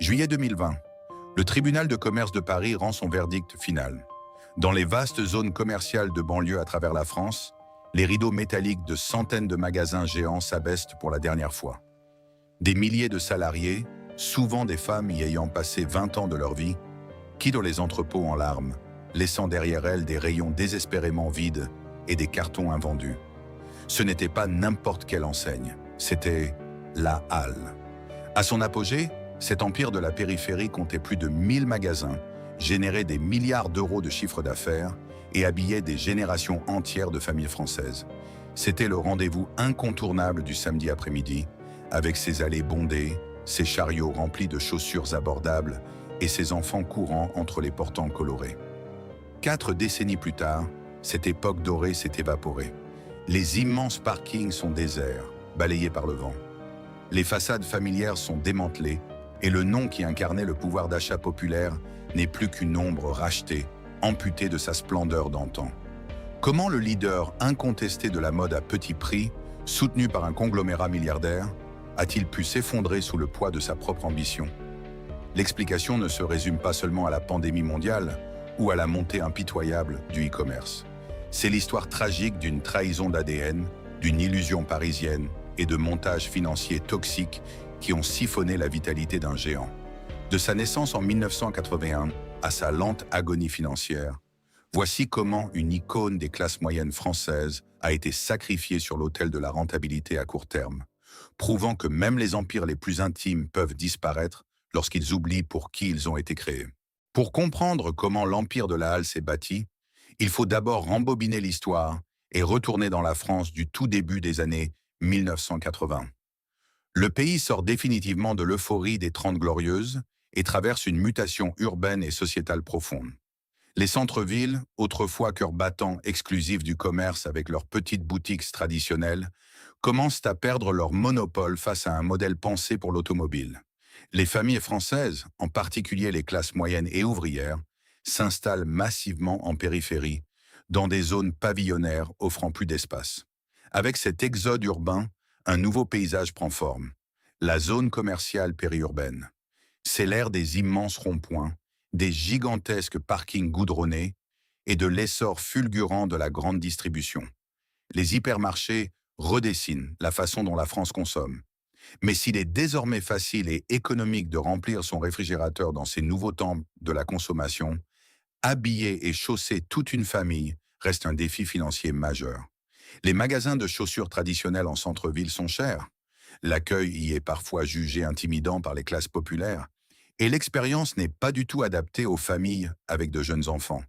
Juillet 2020, le tribunal de commerce de Paris rend son verdict final. Dans les vastes zones commerciales de banlieue à travers la France, les rideaux métalliques de centaines de magasins géants s'abaissent pour la dernière fois. Des milliers de salariés, souvent des femmes y ayant passé 20 ans de leur vie, quittent les entrepôts en larmes, laissant derrière elles des rayons désespérément vides et des cartons invendus. Ce n'était pas n'importe quelle enseigne, c'était la Halle. À son apogée, cet empire de la périphérie comptait plus de 1000 magasins, générait des milliards d'euros de chiffre d'affaires et habillait des générations entières de familles françaises. C'était le rendez-vous incontournable du samedi après-midi, avec ses allées bondées, ses chariots remplis de chaussures abordables et ses enfants courant entre les portants colorés. 4 décennies plus tard, cette époque dorée s'est évaporée. Les immenses parkings sont déserts, balayés par le vent. Les façades familières sont démantelées et le nom qui incarnait le pouvoir d'achat populaire n'est plus qu'une ombre rachetée, amputée de sa splendeur d'antan. Comment le leader incontesté de la mode à petit prix, soutenu par un conglomérat milliardaire, a-t-il pu s'effondrer sous le poids de sa propre ambition? L'explication ne se résume pas seulement à la pandémie mondiale ou à la montée impitoyable du e-commerce. C'est l'histoire tragique d'une trahison d'ADN, d'une illusion parisienne et de montages financiers toxiques qui ont siphonné la vitalité d'un géant. De sa naissance en 1981 à sa lente agonie financière, voici comment une icône des classes moyennes françaises a été sacrifiée sur l'autel de la rentabilité à court terme, prouvant que même les empires les plus intimes peuvent disparaître lorsqu'ils oublient pour qui ils ont été créés. Pour comprendre comment l'empire de la Halle s'est bâti, il faut d'abord rembobiner l'histoire et retourner dans la France du tout début des années 1980. Le pays sort définitivement de l'euphorie des Trente Glorieuses et traverse une mutation urbaine et sociétale profonde. Les centres-villes, autrefois cœur battant exclusifs du commerce avec leurs petites boutiques traditionnelles, commencent à perdre leur monopole face à un modèle pensé pour l'automobile. Les familles françaises, en particulier les classes moyennes et ouvrières, s'installent massivement en périphérie, dans des zones pavillonnaires offrant plus d'espace. Avec cet exode urbain, un nouveau paysage prend forme, la zone commerciale périurbaine. C'est l'ère des immenses ronds-points, des gigantesques parkings goudronnés et de l'essor fulgurant de la grande distribution. Les hypermarchés redessinent la façon dont la France consomme. Mais s'il est désormais facile et économique de remplir son réfrigérateur dans ces nouveaux temples de la consommation, habiller et chausser toute une famille reste un défi financier majeur. Les magasins de chaussures traditionnels en centre-ville sont chers. L'accueil y est parfois jugé intimidant par les classes populaires. Et l'expérience n'est pas du tout adaptée aux familles avec de jeunes enfants.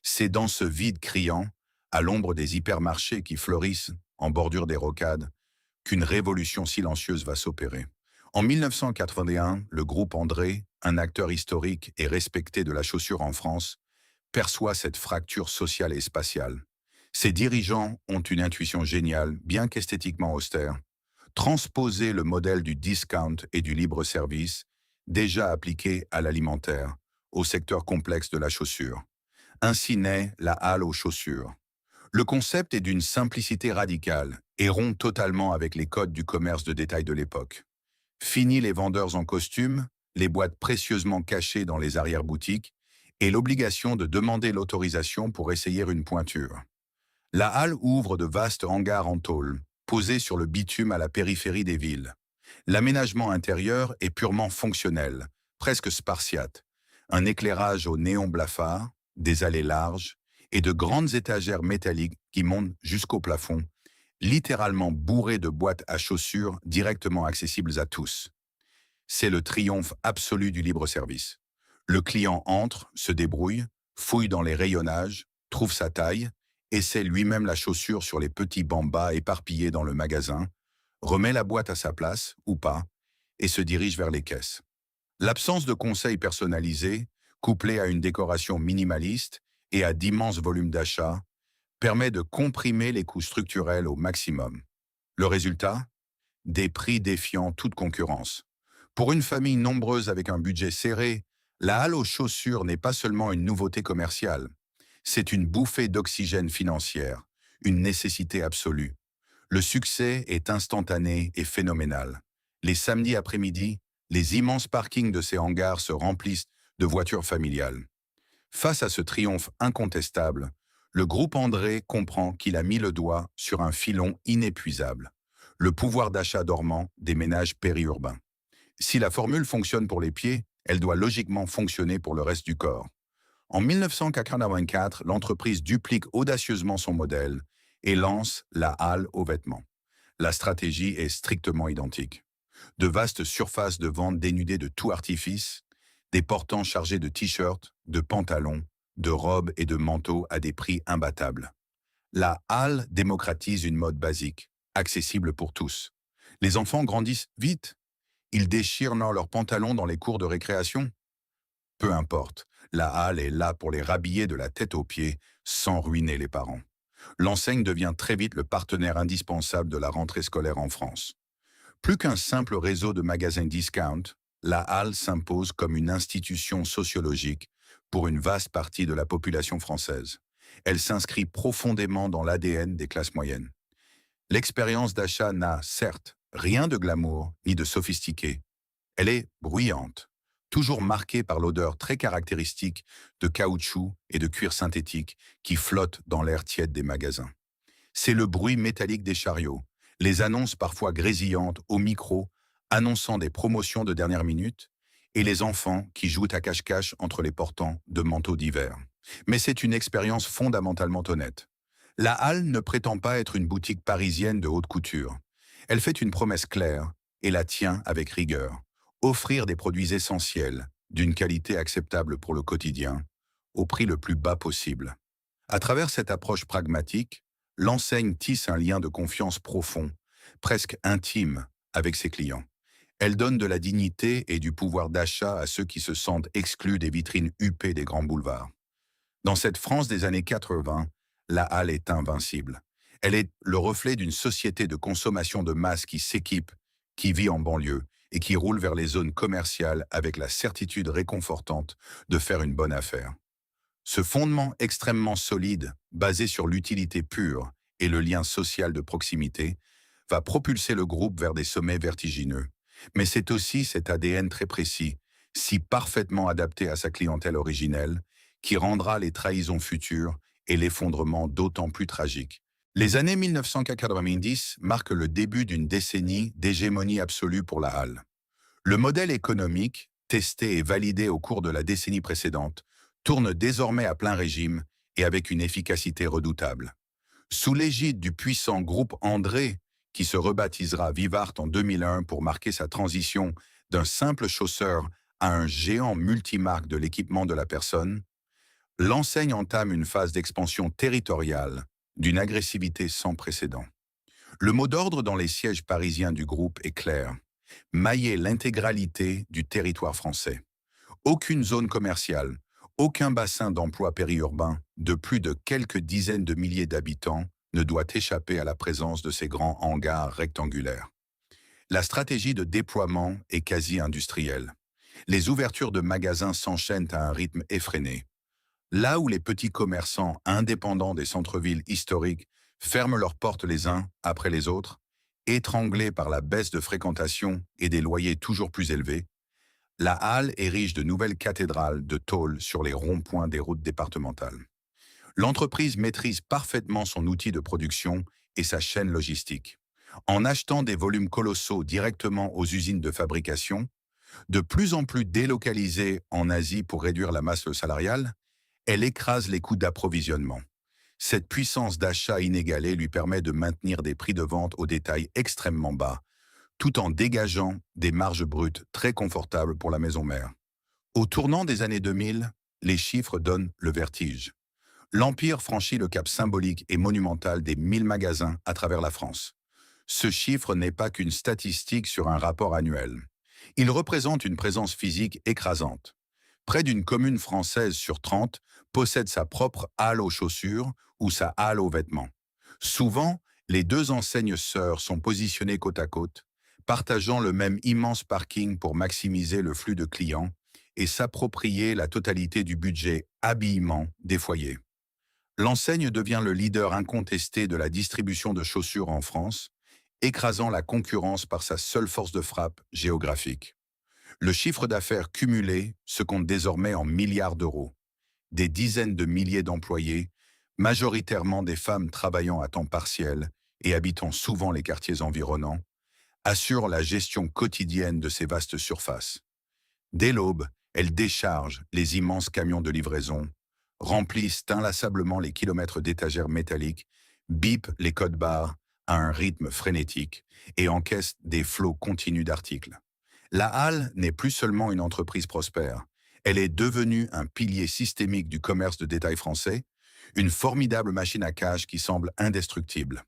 C'est dans ce vide criant, à l'ombre des hypermarchés qui fleurissent en bordure des rocades, qu'une révolution silencieuse va s'opérer. En 1981, le groupe André, un acteur historique et respecté de la chaussure en France, perçoit cette fracture sociale et spatiale. Ses dirigeants ont une intuition géniale, bien qu'esthétiquement austère, transposer le modèle du discount et du libre-service, déjà appliqué à l'alimentaire, au secteur complexe de la chaussure. Ainsi naît la Halle aux chaussures. Le concept est d'une simplicité radicale et rompt totalement avec les codes du commerce de détail de l'époque. Fini les vendeurs en costume, les boîtes précieusement cachées dans les arrière-boutiques et l'obligation de demander l'autorisation pour essayer une pointure. La Halle ouvre de vastes hangars en tôle, posés sur le bitume à la périphérie des villes. L'aménagement intérieur est purement fonctionnel, presque spartiate. Un éclairage au néon blafard, des allées larges et de grandes étagères métalliques qui montent jusqu'au plafond, littéralement bourrées de boîtes à chaussures directement accessibles à tous. C'est le triomphe absolu du libre-service. Le client entre, se débrouille, fouille dans les rayonnages, trouve sa taille, essaie lui-même la chaussure sur les petits bancs bas éparpillés dans le magasin, remet la boîte à sa place, ou pas, et se dirige vers les caisses. L'absence de conseils personnalisés, couplée à une décoration minimaliste et à d'immenses volumes d'achat, permet de comprimer les coûts structurels au maximum. Le résultat? Des prix défiant toute concurrence. Pour une famille nombreuse avec un budget serré, la Halle aux chaussures n'est pas seulement une nouveauté commerciale, c'est une bouffée d'oxygène financière, une nécessité absolue. Le succès est instantané et phénoménal. Les samedis après-midi, Les immenses parkings de ces hangars se remplissent de voitures familiales. Face à ce triomphe incontestable, le groupe André comprend qu'il a mis le doigt sur un filon inépuisable, le pouvoir d'achat dormant des ménages périurbains. Si la formule fonctionne pour les pieds, elle doit logiquement fonctionner pour le reste du corps. En 1984, l'entreprise duplique audacieusement son modèle et lance la halle aux vêtements. La stratégie est strictement identique. De vastes surfaces de vente dénudées de tout artifice, des portants chargés de t-shirts, de pantalons, de robes et de manteaux à des prix imbattables. La halle démocratise une mode basique, accessible pour tous. Les enfants grandissent vite. Ils déchirent leurs pantalons dans les cours de récréation. Peu importe, la halle est là pour les rhabiller de la tête aux pieds sans ruiner les parents. L'enseigne devient très vite le partenaire indispensable de la rentrée scolaire en France. Plus qu'un simple réseau de magasins discount, la halle s'impose comme une institution sociologique pour une vaste partie de la population française. Elle s'inscrit profondément dans l'ADN des classes moyennes. L'expérience d'achat n'a, certes, rien de glamour ni de sophistiqué. Elle est bruyante, toujours marquée par l'odeur très caractéristique de caoutchouc et de cuir synthétique qui flotte dans l'air tiède des magasins. C'est le bruit métallique des chariots, les annonces parfois grésillantes au micro, annonçant des promotions de dernière minute, et les enfants qui jouent à cache-cache entre les portants de manteaux d'hiver. Mais c'est une expérience fondamentalement honnête. La halle ne prétend pas être une boutique parisienne de haute couture. Elle fait une promesse claire et la tient avec rigueur. Offrir des produits essentiels, d'une qualité acceptable pour le quotidien, au prix le plus bas possible. À travers cette approche pragmatique, l'enseigne tisse un lien de confiance profond, presque intime, avec ses clients. Elle donne de la dignité et du pouvoir d'achat à ceux qui se sentent exclus des vitrines huppées des grands boulevards. Dans cette France des années 80, la halle est invincible. Elle est le reflet d'une société de consommation de masse qui s'équipe, qui vit en banlieue et qui roule vers les zones commerciales avec la certitude réconfortante de faire une bonne affaire. Ce fondement extrêmement solide, basé sur l'utilité pure et le lien social de proximité, va propulser le groupe vers des sommets vertigineux. Mais c'est aussi cet ADN très précis, si parfaitement adapté à sa clientèle originelle, qui rendra les trahisons futures et l'effondrement d'autant plus tragiques. Les années 1990 marquent le début d'une décennie d'hégémonie absolue pour la halle. Le modèle économique, testé et validé au cours de la décennie précédente, tourne désormais à plein régime et avec une efficacité redoutable. Sous l'égide du puissant groupe André, qui se rebaptisera Vivart en 2001 pour marquer sa transition d'un simple chausseur à un géant multimarque de l'équipement de la personne, l'enseigne entame une phase d'expansion territoriale d'une agressivité sans précédent. Le mot d'ordre dans les sièges parisiens du groupe est clair: mailler l'intégralité du territoire français. Aucune zone commerciale, aucun bassin d'emploi périurbain de plus de quelques dizaines de milliers d'habitants ne doit échapper à la présence de ces grands hangars rectangulaires. La stratégie de déploiement est quasi industrielle. Les ouvertures de magasins s'enchaînent à un rythme effréné. Là où les petits commerçants indépendants des centres-villes historiques ferment leurs portes les uns après les autres, étranglés par la baisse de fréquentation et des loyers toujours plus élevés, la halle érige de nouvelles cathédrales de tôle sur les ronds-points des routes départementales. L'entreprise maîtrise parfaitement son outil de production et sa chaîne logistique. En achetant des volumes colossaux directement aux usines de fabrication, de plus en plus délocalisées en Asie pour réduire la masse salariale, elle écrase les coûts d'approvisionnement. Cette puissance d'achat inégalée lui permet de maintenir des prix de vente au détail extrêmement bas, tout en dégageant des marges brutes très confortables pour la maison mère. Au tournant des années 2000, les chiffres donnent le vertige. L'Empire franchit le cap symbolique et monumental des 1000 magasins à travers la France. Ce chiffre n'est pas qu'une statistique sur un rapport annuel. Il représente une présence physique écrasante. Près d'une commune française sur 30 possède sa propre halle aux chaussures ou sa halle aux vêtements. Souvent, les deux enseignes sœurs sont positionnées côte à côte, partageant le même immense parking pour maximiser le flux de clients et s'approprier la totalité du budget habillement des foyers. L'enseigne devient le leader incontesté de la distribution de chaussures en France, écrasant la concurrence par sa seule force de frappe géographique. Le chiffre d'affaires cumulé se compte désormais en milliards d'euros. Des dizaines de milliers d'employés, majoritairement des femmes travaillant à temps partiel et habitant souvent les quartiers environnants, assurent la gestion quotidienne de ces vastes surfaces. Dès l'aube, elles déchargent les immenses camions de livraison, remplissent inlassablement les kilomètres d'étagères métalliques, bipent les codes barres à un rythme frénétique et encaissent des flots continus d'articles. La Halle n'est plus seulement une entreprise prospère, elle est devenue un pilier systémique du commerce de détail français, une formidable machine à cash qui semble indestructible.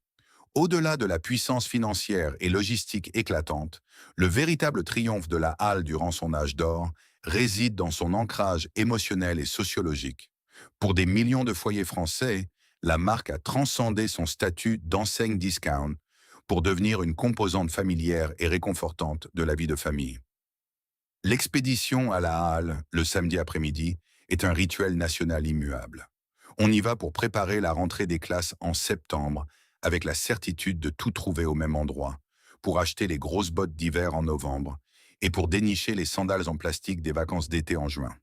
Au-delà de la puissance financière et logistique éclatante, le véritable triomphe de la Halle durant son âge d'or réside dans son ancrage émotionnel et sociologique. Pour des millions de foyers français, la marque a transcendé son statut d'enseigne discount pour devenir une composante familière et réconfortante de la vie de famille. L'expédition à la Halle, le samedi après-midi, est un rituel national immuable. On y va pour préparer la rentrée des classes en septembre, avec la certitude de tout trouver au même endroit, pour acheter les grosses bottes d'hiver en novembre et pour dénicher les sandales en plastique des vacances d'été en juin.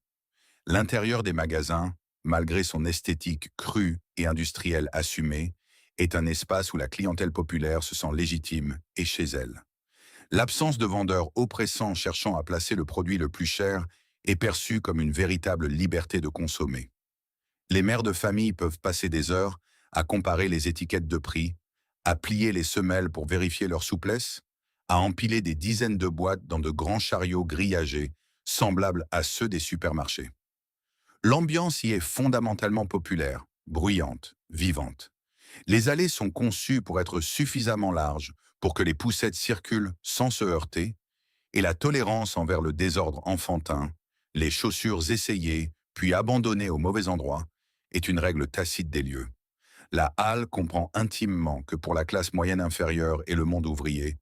L'intérieur des magasins, malgré son esthétique crue et industrielle assumée, est un espace où la clientèle populaire se sent légitime et chez elle. L'absence de vendeurs oppressants cherchant à placer le produit le plus cher est perçue comme une véritable liberté de consommer. Les mères de famille peuvent passer des heures à comparer les étiquettes de prix, à plier les semelles pour vérifier leur souplesse, à empiler des dizaines de boîtes dans de grands chariots grillagés, semblables à ceux des supermarchés. L'ambiance y est fondamentalement populaire, bruyante, vivante. Les allées sont conçues pour être suffisamment larges pour que les poussettes circulent sans se heurter, et la tolérance envers le désordre enfantin, les chaussures essayées puis abandonnées au mauvais endroit, est une règle tacite des lieux. La Halle comprend intimement que pour la classe moyenne inférieure et le monde ouvrier,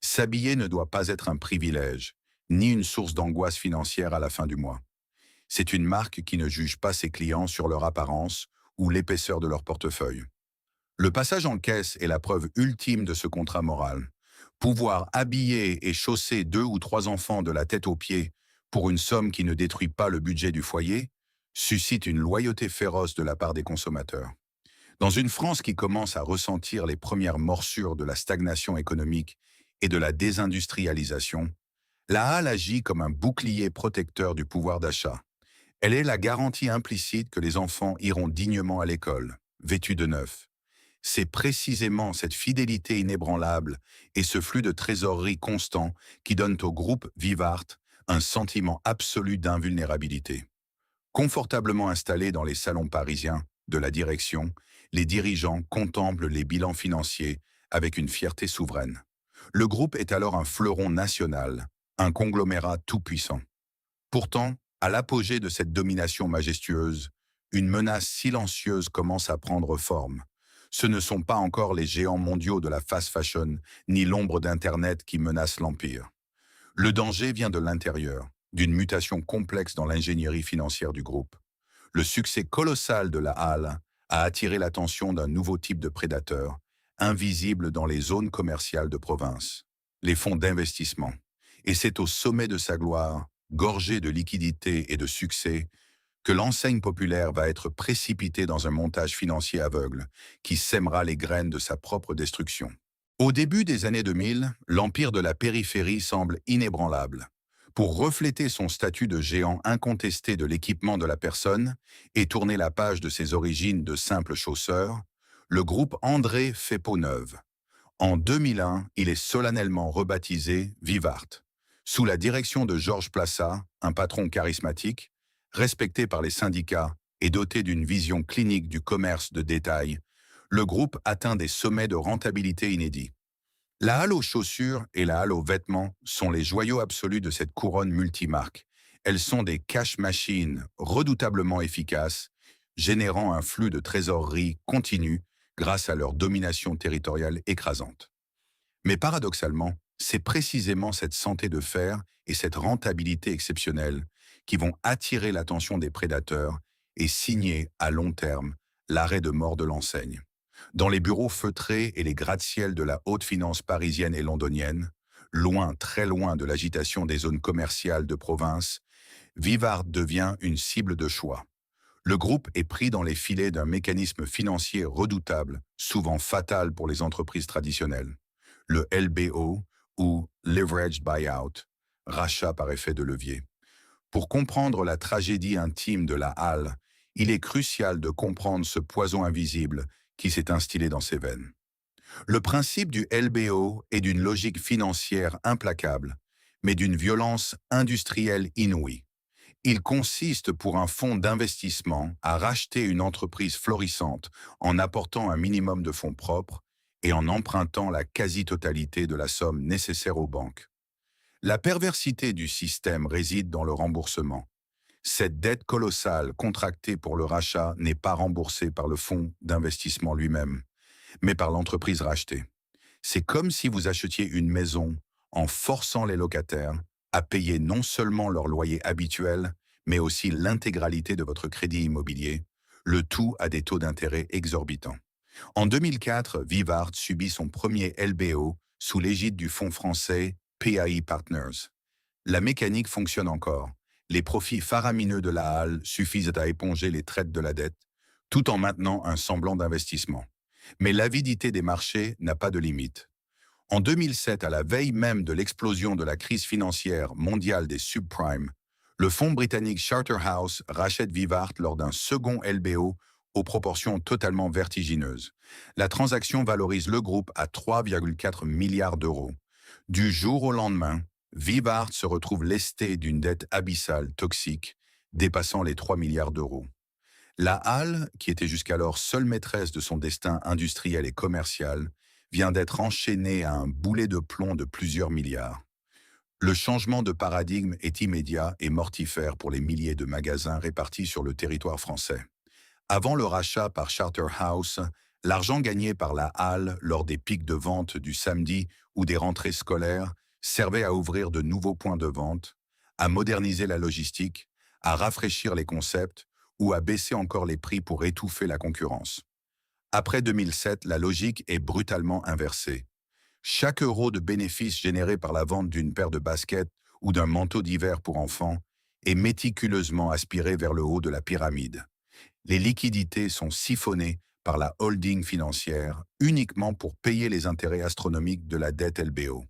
s'habiller ne doit pas être un privilège, ni une source d'angoisse financière à la fin du mois. C'est une marque qui ne juge pas ses clients sur leur apparence ou l'épaisseur de leur portefeuille. Le passage en caisse est la preuve ultime de ce contrat moral. Pouvoir habiller et chausser 2 ou 3 enfants de la tête aux pieds pour une somme qui ne détruit pas le budget du foyer suscite une loyauté féroce de la part des consommateurs. Dans une France qui commence à ressentir les premières morsures de la stagnation économique et de la désindustrialisation, la Halle agit comme un bouclier protecteur du pouvoir d'achat. Elle est la garantie implicite que les enfants iront dignement à l'école, vêtus de neuf. C'est précisément cette fidélité inébranlable et ce flux de trésorerie constant qui donnent au groupe Vivart un sentiment absolu d'invulnérabilité. Confortablement installés dans les salons parisiens de la direction, les dirigeants contemplent les bilans financiers avec une fierté souveraine. Le groupe est alors un fleuron national, un conglomérat tout-puissant. Pourtant, à l'apogée de cette domination majestueuse, une menace silencieuse commence à prendre forme. Ce ne sont pas encore les géants mondiaux de la fast fashion, ni l'ombre d'Internet qui menacent l'empire. Le danger vient de l'intérieur, d'une mutation complexe dans l'ingénierie financière du groupe. Le succès colossal de la Halle a attiré l'attention d'un nouveau type de prédateur, invisible dans les zones commerciales de province, les fonds d'investissement. Et c'est au sommet de sa gloire, gorgé de liquidités et de succès, que l'enseigne populaire va être précipitée dans un montage financier aveugle qui sèmera les graines de sa propre destruction. Au début des années 2000, l'empire de la périphérie semble inébranlable. Pour refléter son statut de géant incontesté de l'équipement de la personne et tourner la page de ses origines de simple chausseur, le groupe André fait peau neuve. En 2001, il est solennellement rebaptisé Vivart. Sous la direction de Georges Plassat, un patron charismatique, respecté par les syndicats et doté d'une vision clinique du commerce de détail, le groupe atteint des sommets de rentabilité inédits. La Halle aux chaussures et la Halle aux vêtements sont les joyaux absolus de cette couronne multimarque. Elles sont des cash machines redoutablement efficaces, générant un flux de trésorerie continu grâce à leur domination territoriale écrasante. Mais paradoxalement, c'est précisément cette santé de fer et cette rentabilité exceptionnelle qui vont attirer l'attention des prédateurs et signer à long terme l'arrêt de mort de l'enseigne. Dans les bureaux feutrés et les gratte-ciel de la haute finance parisienne et londonienne, Loin, très loin de l'agitation des zones commerciales de province, Vivart devient une cible de choix. Le groupe est pris dans les filets d'un mécanisme financier redoutable, souvent fatal pour les entreprises traditionnelles. Le LBO, ou Leveraged Buyout, rachat par effet de levier. Pour comprendre la tragédie intime de la halle, il est crucial de comprendre ce poison invisible qui s'est instillé dans ses veines. Le principe du LBO est d'une logique financière implacable, mais d'une violence industrielle inouïe. Il consiste pour un fonds d'investissement à racheter une entreprise florissante en apportant un minimum de fonds propres et en empruntant la quasi-totalité de la somme nécessaire aux banques. La perversité du système réside dans le remboursement. Cette dette colossale contractée pour le rachat n'est pas remboursée par le fonds d'investissement lui-même, mais par l'entreprise rachetée. C'est comme si vous achetiez une maison en forçant les locataires à payer non seulement leur loyer habituel, mais aussi l'intégralité de votre crédit immobilier, le tout à des taux d'intérêt exorbitants. En 2004, Vivart subit son premier LBO sous l'égide du fonds français PAI Partners. La mécanique fonctionne encore. Les profits faramineux de la halle suffisent à éponger les traites de la dette, tout en maintenant un semblant d'investissement. Mais l'avidité des marchés n'a pas de limite. En 2007, à la veille même de l'explosion de la crise financière mondiale des subprimes, le fonds britannique Charterhouse rachète Vivart lors d'un second LBO aux proportions totalement vertigineuses. La transaction valorise le groupe à 3,4 milliards d'euros. Du jour au lendemain, Vivart se retrouve lesté d'une dette abyssale, toxique, dépassant les 3 milliards d'euros. La halle, qui était jusqu'alors seule maîtresse de son destin industriel et commercial, vient d'être enchaînée à un boulet de plomb de plusieurs milliards. Le changement de paradigme est immédiat et mortifère pour les milliers de magasins répartis sur le territoire français. Avant le rachat par Charterhouse, l'argent gagné par la halle lors des pics de vente du samedi ou des rentrées scolaires servait à ouvrir de nouveaux points de vente, à moderniser la logistique, à rafraîchir les concepts ou à baisser encore les prix pour étouffer la concurrence. Après 2007, la logique est brutalement inversée. Chaque euro de bénéfice généré par la vente d'une paire de baskets ou d'un manteau d'hiver pour enfants est méticuleusement aspiré vers le haut de la pyramide. Les liquidités sont siphonnées par la holding financière uniquement pour payer les intérêts astronomiques de la dette LBO.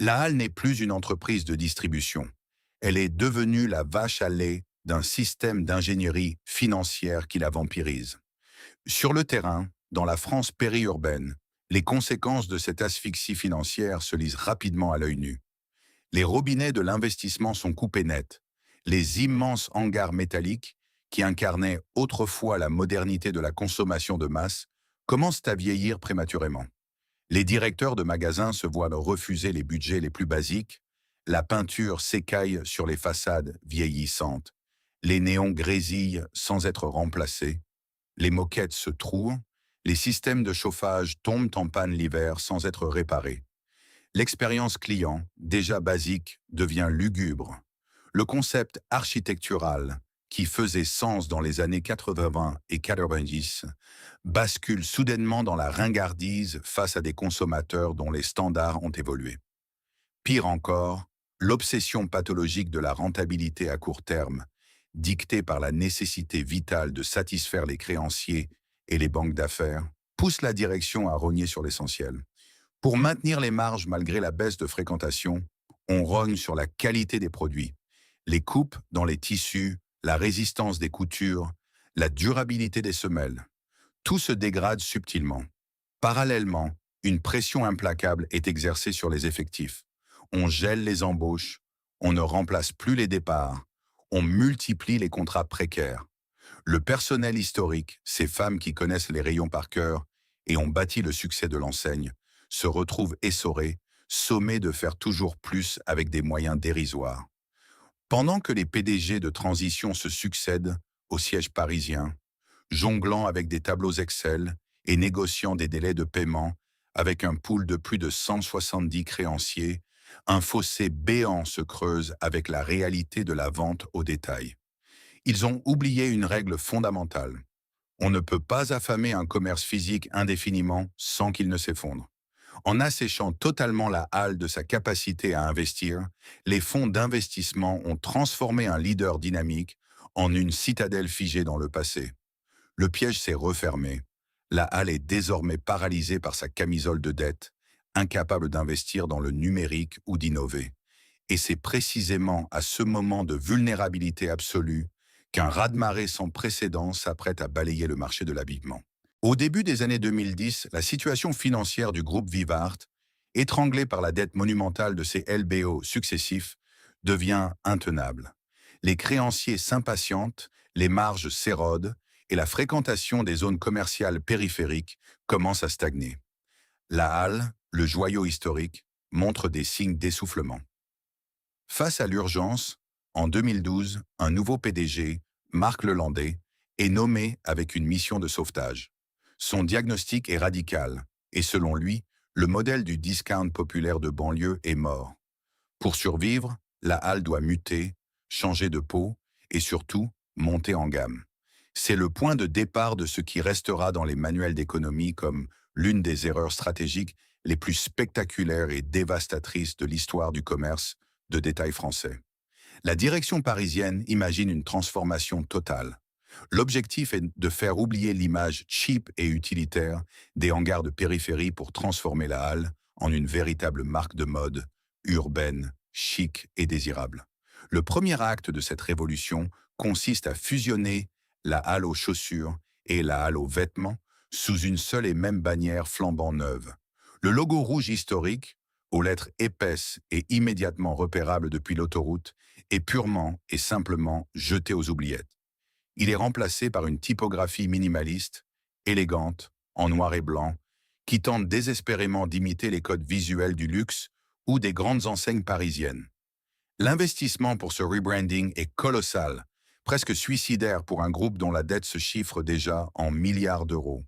La halle n'est plus une entreprise de distribution. Elle est devenue la vache à lait d'un système d'ingénierie financière qui la vampirise. Sur le terrain, dans la France périurbaine, les conséquences de cette asphyxie financière se lisent rapidement à l'œil nu. Les robinets de l'investissement sont coupés net. Les immenses hangars métalliques, qui incarnaient autrefois la modernité de la consommation de masse, commencent à vieillir prématurément. Les directeurs de magasins se voient refuser les budgets les plus basiques, la peinture s'écaille sur les façades vieillissantes, les néons grésillent sans être remplacés, les moquettes se trouent, les systèmes de chauffage tombent en panne l'hiver sans être réparés. L'expérience client, déjà basique, devient lugubre. Le concept architectural, qui faisait sens dans les années 80 et 90, bascule soudainement dans la ringardise face à des consommateurs dont les standards ont évolué. Pire encore, l'obsession pathologique de la rentabilité à court terme, dictée par la nécessité vitale de satisfaire les créanciers et les banques d'affaires, pousse la direction à rogner sur l'essentiel. Pour maintenir les marges malgré la baisse de fréquentation, on rogne sur la qualité des produits, les coupes dans les tissus, la résistance des coutures, la durabilité des semelles. Tout se dégrade subtilement. Parallèlement, une pression implacable est exercée sur les effectifs. On gèle les embauches, on ne remplace plus les départs, on multiplie les contrats précaires. Le personnel historique, ces femmes qui connaissent les rayons par cœur et ont bâti le succès de l'enseigne, se retrouvent essorés, sommés de faire toujours plus avec des moyens dérisoires. Pendant que les PDG de transition se succèdent au siège parisien, jonglant avec des tableaux Excel et négociant des délais de paiement avec un pool de plus de 170 créanciers, un fossé béant se creuse avec la réalité de la vente au détail. Ils ont oublié une règle fondamentale. On ne peut pas affamer un commerce physique indéfiniment sans qu'il ne s'effondre. En asséchant totalement la halle de sa capacité à investir, les fonds d'investissement ont transformé un leader dynamique en une citadelle figée dans le passé. Le piège s'est refermé. La halle est désormais paralysée par sa camisole de dette, incapable d'investir dans le numérique ou d'innover. Et c'est précisément à ce moment de vulnérabilité absolue qu'un raz-de-marée sans précédent s'apprête à balayer le marché de l'habillement. Au début des années 2010, la situation financière du groupe Vivart, étranglé par la dette monumentale de ses LBO successifs, devient intenable. Les créanciers s'impatientent, les marges s'érodent et la fréquentation des zones commerciales périphériques commence à stagner. La halle, le joyau historique, montre des signes d'essoufflement. Face à l'urgence, en 2012, un nouveau PDG, Marc Lelandais, est nommé avec une mission de sauvetage. Son diagnostic est radical et selon lui, le modèle du discount populaire de banlieue est mort. Pour survivre, la halle doit muter, changer de peau et surtout monter en gamme. C'est le point de départ de ce qui restera dans les manuels d'économie comme l'une des erreurs stratégiques les plus spectaculaires et dévastatrices de l'histoire du commerce de détail français. La direction parisienne imagine une transformation totale. L'objectif est de faire oublier l'image cheap et utilitaire des hangars de périphérie pour transformer la halle en une véritable marque de mode, urbaine, chic et désirable. Le premier acte de cette révolution consiste à fusionner la halle aux chaussures et la halle aux vêtements sous une seule et même bannière flambant neuve. Le logo rouge historique, aux lettres épaisses et immédiatement repérables depuis l'autoroute, est purement et simplement jeté aux oubliettes. Il est remplacé par une typographie minimaliste, élégante, en noir et blanc, qui tente désespérément d'imiter les codes visuels du luxe ou des grandes enseignes parisiennes. L'investissement pour ce rebranding est colossal, presque suicidaire pour un groupe dont la dette se chiffre déjà en milliards d'euros.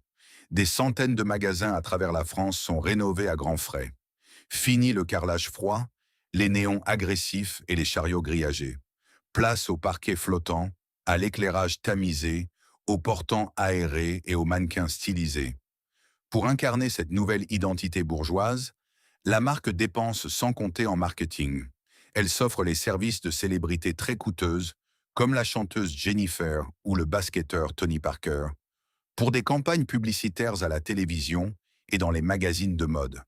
Des centaines de magasins à travers la France sont rénovés à grands frais. Fini le carrelage froid, les néons agressifs et les chariots grillagés. Place au parquet flottant, à l'éclairage tamisé, aux portants aérés et aux mannequins stylisés. Pour incarner cette nouvelle identité bourgeoise, la marque dépense sans compter en marketing. Elle s'offre les services de célébrités très coûteuses, comme la chanteuse Jennifer ou le basketteur Tony Parker, pour des campagnes publicitaires à la télévision et dans les magazines de mode.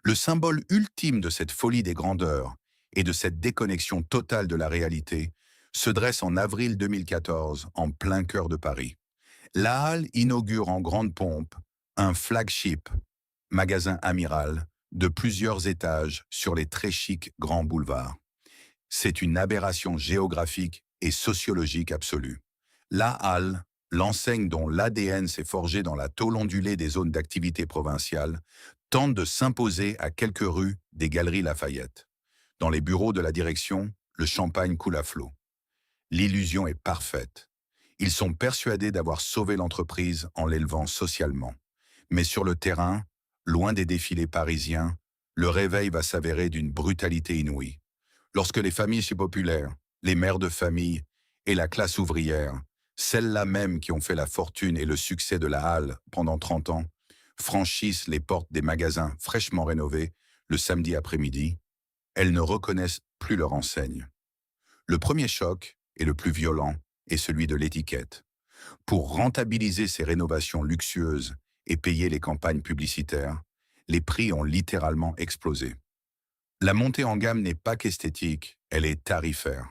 Le symbole ultime de cette folie des grandeurs et de cette déconnexion totale de la réalité se dresse en avril 2014, en plein cœur de Paris. La Halle inaugure en grande pompe un flagship, magasin amiral, de plusieurs étages sur les très chics grands boulevards. C'est une aberration géographique et sociologique absolue. La Halle, l'enseigne dont l'ADN s'est forgé dans la tôle ondulée des zones d'activité provinciales, tente de s'imposer à quelques rues des Galeries Lafayette. Dans les bureaux de la direction, le champagne coule à flot. L'illusion est parfaite. Ils sont persuadés d'avoir sauvé l'entreprise en l'élevant socialement. Mais sur le terrain, loin des défilés parisiens, le réveil va s'avérer d'une brutalité inouïe. Lorsque les familles si populaires, les mères de famille et la classe ouvrière, celles-là même qui ont fait la fortune et le succès de la Halle pendant 30 ans, franchissent les portes des magasins fraîchement rénovés le samedi après-midi, elles ne reconnaissent plus leur enseigne. Le premier choc, et le plus violent, est celui de l'étiquette. Pour rentabiliser ces rénovations luxueuses et payer les campagnes publicitaires, les prix ont littéralement explosé. La montée en gamme n'est pas qu'esthétique, elle est tarifaire.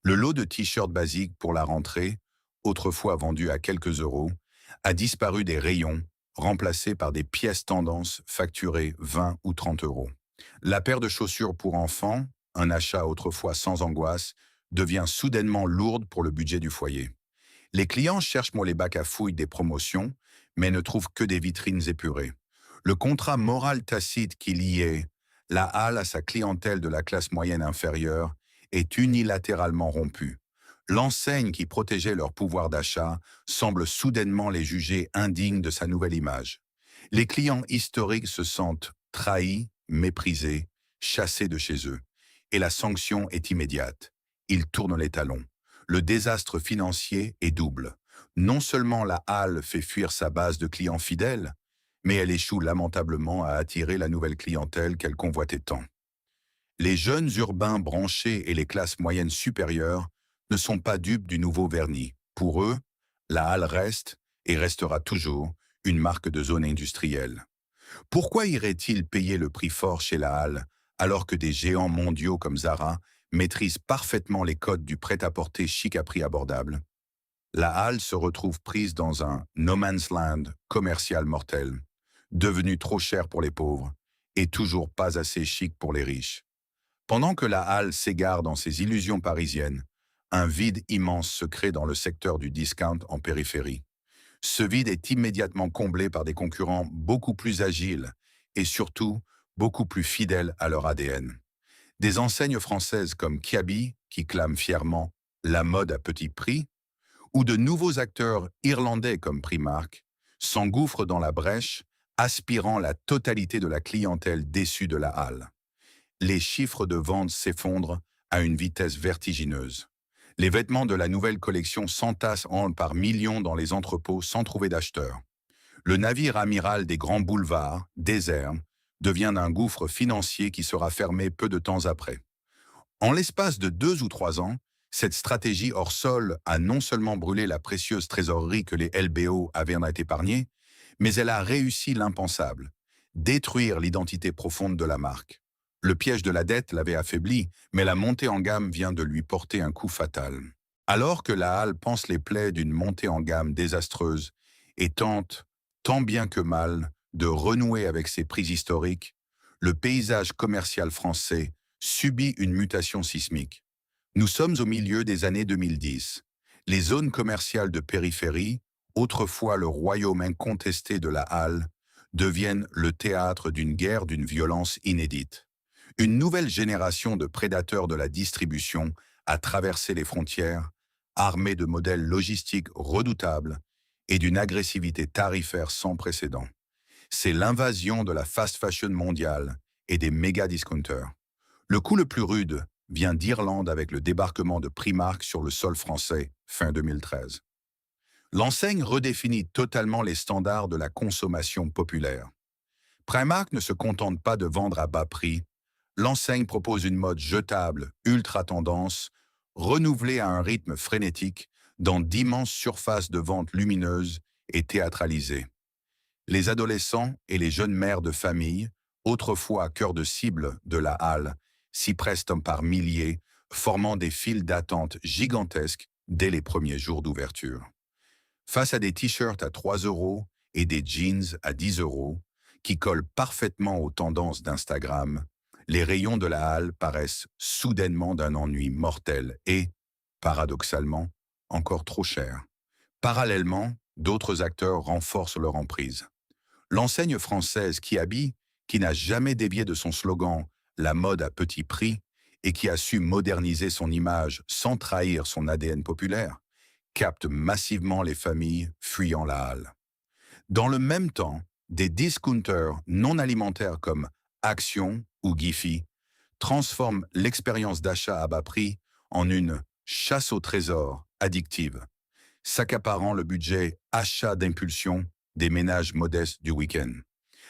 Le lot de t-shirts basiques pour la rentrée, autrefois vendu à quelques euros, a disparu des rayons, remplacé par des pièces tendances facturées 20 ou 30 euros. La paire de chaussures pour enfants, un achat autrefois sans angoisse, devient soudainement lourde pour le budget du foyer. Les clients cherchent les bacs à fouilles des promotions, mais ne trouvent que des vitrines épurées. Le contrat moral tacite qui liait la Halle à sa clientèle de la classe moyenne inférieure est unilatéralement rompu. L'enseigne qui protégeait leur pouvoir d'achat semble soudainement les juger indignes de sa nouvelle image. Les clients historiques se sentent trahis, méprisés, chassés de chez eux. Et la sanction est immédiate. Ils tournent les talons. Le désastre financier est double. Non seulement la Halle fait fuir sa base de clients fidèles, mais elle échoue lamentablement à attirer la nouvelle clientèle qu'elle convoitait tant. Les jeunes urbains branchés et les classes moyennes supérieures ne sont pas dupes du nouveau vernis. Pour eux, la halle reste et restera toujours une marque de zone industrielle. Pourquoi irait-il payer le prix fort chez la halle alors que des géants mondiaux comme Zara maîtrisent parfaitement les codes du prêt-à-porter chic à prix abordable? La halle se retrouve prise dans un no man's land commercial mortel, devenu trop cher pour les pauvres et toujours pas assez chic pour les riches. Pendant que la halle s'égare dans ses illusions parisiennes, un vide immense se crée dans le secteur du discount en périphérie. Ce vide est immédiatement comblé par des concurrents beaucoup plus agiles et surtout beaucoup plus fidèles à leur ADN. Des enseignes françaises comme Kiabi, qui clament fièrement la mode à petit prix, ou de nouveaux acteurs irlandais comme Primark, s'engouffrent dans la brèche, aspirant la totalité de la clientèle déçue de la halle. Les chiffres de vente s'effondrent à une vitesse vertigineuse. Les vêtements de la nouvelle collection s'entassent par millions dans les entrepôts sans trouver d'acheteurs. Le navire amiral des grands boulevards, désert, devient un gouffre financier qui sera fermé peu de temps après. En l'espace de 2 ou 3 ans, cette stratégie hors sol a non seulement brûlé la précieuse trésorerie que les LBO avaient en épargnée, mais elle a réussi l'impensable, détruire l'identité profonde de la marque. Le piège de la dette l'avait affaibli, mais la montée en gamme vient de lui porter un coup fatal. Alors que la halle panse les plaies d'une montée en gamme désastreuse et tente, tant bien que mal, de renouer avec ses prix historiques, le paysage commercial français subit une mutation sismique. Nous sommes au milieu des années 2010. Les zones commerciales de périphérie, autrefois le royaume incontesté de la halle, deviennent le théâtre d'une guerre d'une violence inédite. Une nouvelle génération de prédateurs de la distribution a traversé les frontières, armée de modèles logistiques redoutables et d'une agressivité tarifaire sans précédent. C'est l'invasion de la fast fashion mondiale et des méga-discounters. Le coup le plus rude vient d'Irlande avec le débarquement de Primark sur le sol français fin 2013. L'enseigne redéfinit totalement les standards de la consommation populaire. Primark ne se contente pas de vendre à bas prix. L'enseigne propose une mode jetable, ultra tendance, renouvelée à un rythme frénétique dans d'immenses surfaces de vente lumineuses et théâtralisées. Les adolescents et les jeunes mères de famille, autrefois cœur de cible de la halle, s'y pressent par milliers, formant des files d'attente gigantesques dès les premiers jours d'ouverture. Face à des t-shirts à 3 € et des jeans à 10 €, qui collent parfaitement aux tendances d'Instagram, les rayons de la halle paraissent soudainement d'un ennui mortel et, paradoxalement, encore trop chers. Parallèlement, d'autres acteurs renforcent leur emprise. L'enseigne française Kiabi, qui n'a jamais dévié de son slogan « La mode à petit prix » et qui a su moderniser son image sans trahir son ADN populaire, capte massivement les familles fuyant la halle. Dans le même temps, des discounters non alimentaires comme Action ou Giphy transforment l'expérience d'achat à bas prix en une chasse au trésor addictive, s'accaparant le budget achat d'impulsion des ménages modestes du week-end.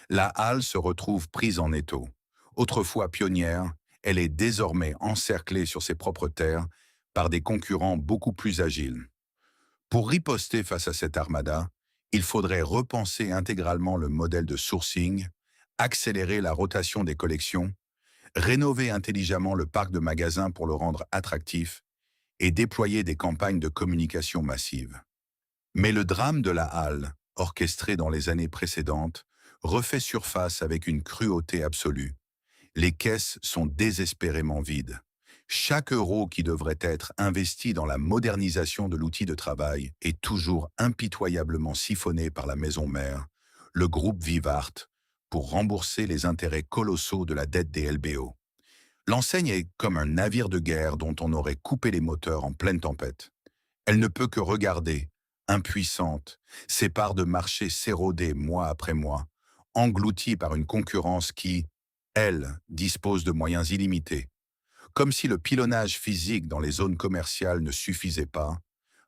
La halle se retrouve prise en étau. Autrefois pionnière, elle est désormais encerclée sur ses propres terres par des concurrents beaucoup plus agiles. Pour riposter face à cette armada, il faudrait repenser intégralement le modèle de sourcing, accélérer la rotation des collections, rénover intelligemment le parc de magasins pour le rendre attractif et déployer des campagnes de communication massives. Mais le drame de la halle, orchestré dans les années précédentes, refait surface avec une cruauté absolue. Les caisses sont désespérément vides. Chaque euro qui devrait être investi dans la modernisation de l'outil de travail est toujours impitoyablement siphonné par la maison mère, le groupe Vivart, pour rembourser les intérêts colossaux de la dette des LBO. L'enseigne est comme un navire de guerre dont on aurait coupé les moteurs en pleine tempête. Elle ne peut que regarder, impuissante, ses parts de marché s'éroder mois après mois, engloutie par une concurrence qui, elle, dispose de moyens illimités. Comme si le pilonnage physique dans les zones commerciales ne suffisait pas,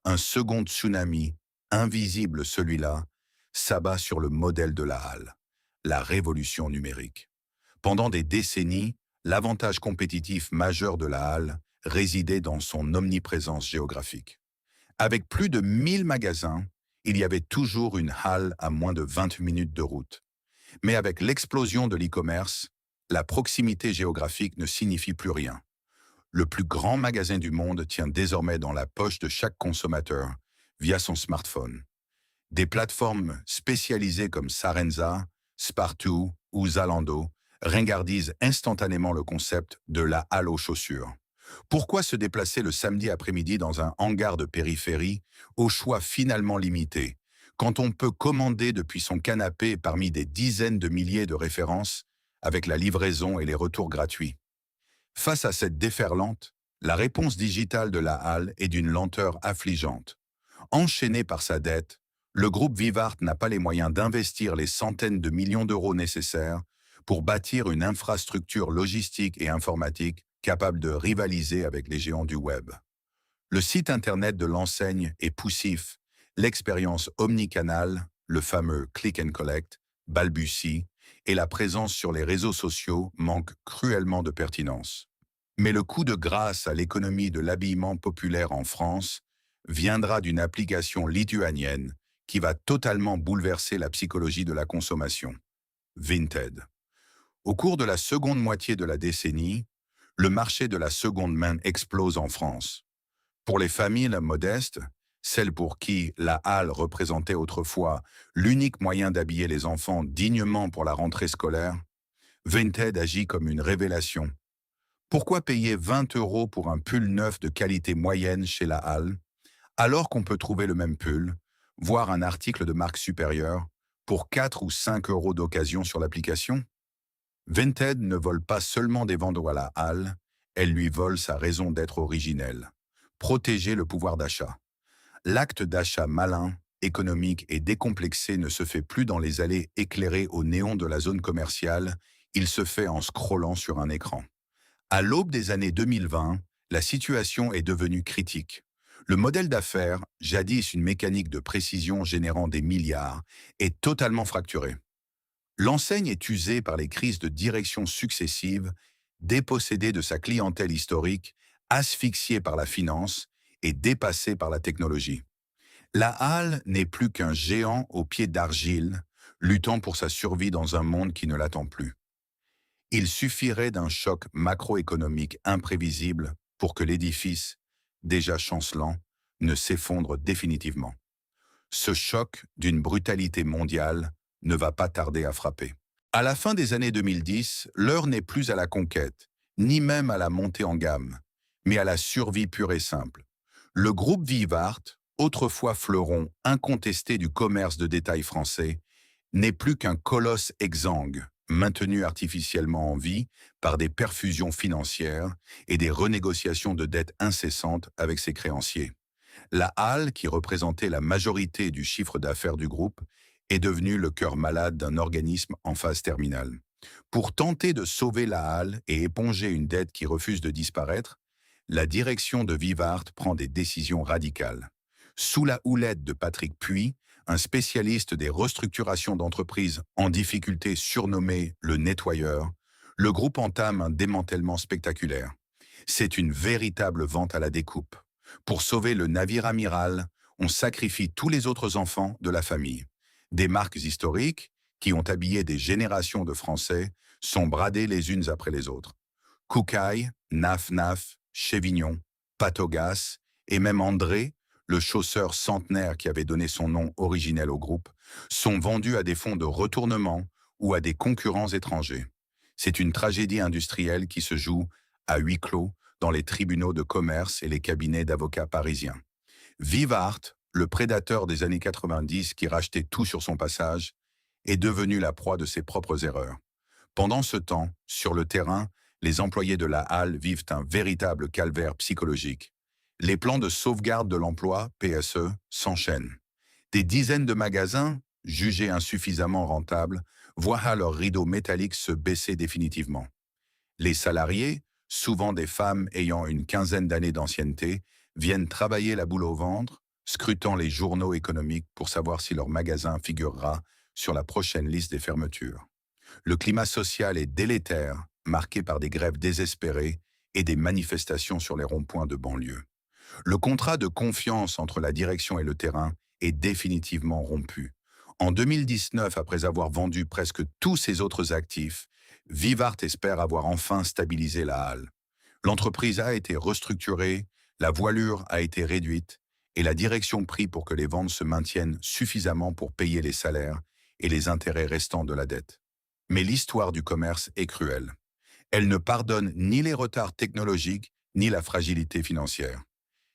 un second tsunami, invisible celui-là, s'abat sur le modèle de la halle. la révolution numérique. Pendant des décennies, l'avantage compétitif majeur de la halle résidait dans son omniprésence géographique. Avec plus de 1000 magasins, il y avait toujours une halle à moins de 20 minutes de route. Mais avec l'explosion de l'e-commerce, la proximité géographique ne signifie plus rien. Le plus grand magasin du monde tient désormais dans la poche de chaque consommateur via son smartphone. Des plateformes spécialisées comme Sarenza, Spartoo ou Zalando ringardisent instantanément le concept de la halle aux chaussures. Pourquoi se déplacer le samedi après-midi dans un hangar de périphérie, au choix finalement limité, quand on peut commander depuis son canapé parmi des dizaines de milliers de références, avec la livraison et les retours gratuits? Face à cette déferlante, la réponse digitale de la halle est d'une lenteur affligeante. Enchaîné par sa dette, le groupe Vivart n'a pas les moyens d'investir les centaines de millions d'euros nécessaires pour bâtir une infrastructure logistique et informatique capable de rivaliser avec les géants du web. Le site internet de l'enseigne est poussif, l'expérience omnicanal, le fameux click and collect, balbutie, et la présence sur les réseaux sociaux manque cruellement de pertinence. Mais le coup de grâce à l'économie de l'habillement populaire en France viendra d'une application lituanienne qui va totalement bouleverser la psychologie de la consommation. Vinted. Au cours de la seconde moitié de la décennie, le marché de la seconde main explose en France. Pour les familles modestes, celles pour qui la halle représentait autrefois l'unique moyen d'habiller les enfants dignement pour la rentrée scolaire, Vinted agit comme une révélation. Pourquoi payer 20 € pour un pull neuf de qualité moyenne chez la halle, alors qu'on peut trouver le même pull, voire un article de marque supérieure, pour 4 ou 5 € d'occasion sur l'application? Vinted ne vole pas seulement des vendeurs à la halle, elle lui vole sa raison d'être originelle. Protéger le pouvoir d'achat. L'acte d'achat malin, économique et décomplexé ne se fait plus dans les allées éclairées au néon de la zone commerciale, il se fait en scrollant sur un écran. À l'aube des années 2020, la situation est devenue critique. Le modèle d'affaires, jadis une mécanique de précision générant des milliards, est totalement fracturé. L'enseigne est usée par les crises de direction successives, dépossédée de sa clientèle historique, asphyxiée par la finance et dépassée par la technologie. La halle n'est plus qu'un géant aux pieds d'argile, luttant pour sa survie dans un monde qui ne l'attend plus. Il suffirait d'un choc macroéconomique imprévisible pour que l'édifice, déjà chancelant, ne s'effondre définitivement. Ce choc, d'une brutalité mondiale, ne va pas tarder à frapper. À la fin des années 2010, l'heure n'est plus à la conquête, ni même à la montée en gamme, mais à la survie pure et simple. Le groupe Vivart, autrefois fleuron incontesté du commerce de détail français, n'est plus qu'un colosse exsangue, maintenu artificiellement en vie par des perfusions financières et des renégociations de dettes incessantes avec ses créanciers. La halle, qui représentait la majorité du chiffre d'affaires du groupe, est devenue le cœur malade d'un organisme en phase terminale. Pour tenter de sauver la halle et éponger une dette qui refuse de disparaître, la direction de Vivart prend des décisions radicales. Sous la houlette de Patrick Puy, un spécialiste des restructurations d'entreprises en difficulté surnommé le nettoyeur, le groupe entame un démantèlement spectaculaire. C'est une véritable vente à la découpe. Pour sauver le navire amiral, on sacrifie tous les autres enfants de la famille. Des marques historiques, qui ont habillé des générations de Français, sont bradées les unes après les autres. Koukaï, Naf Naf, Chevignon, Patogas et même André, le chausseur centenaire qui avait donné son nom originel au groupe, sont vendus à des fonds de retournement ou à des concurrents étrangers. C'est une tragédie industrielle qui se joue à huis clos dans les tribunaux de commerce et les cabinets d'avocats parisiens. Vivart, le prédateur des années 90 qui rachetait tout sur son passage, est devenu la proie de ses propres erreurs. Pendant ce temps, sur le terrain, les employés de la halle vivent un véritable calvaire psychologique. Les plans de sauvegarde de l'emploi, PSE, s'enchaînent. Des dizaines de magasins, jugés insuffisamment rentables, voient leurs rideaux métalliques se baisser définitivement. Les salariés, souvent des femmes ayant une quinzaine d'années d'ancienneté, viennent travailler la boule au ventre, scrutant les journaux économiques pour savoir si leur magasin figurera sur la prochaine liste des fermetures. Le climat social est délétère, marqué par des grèves désespérées et des manifestations sur les ronds-points de banlieue. Le contrat de confiance entre la direction et le terrain est définitivement rompu. En 2019, après avoir vendu presque tous ses autres actifs, Vivart espère avoir enfin stabilisé la halle. L'entreprise a été restructurée, la voilure a été réduite et la direction prie pour que les ventes se maintiennent suffisamment pour payer les salaires et les intérêts restants de la dette. Mais l'histoire du commerce est cruelle. Elle ne pardonne ni les retards technologiques ni la fragilité financière.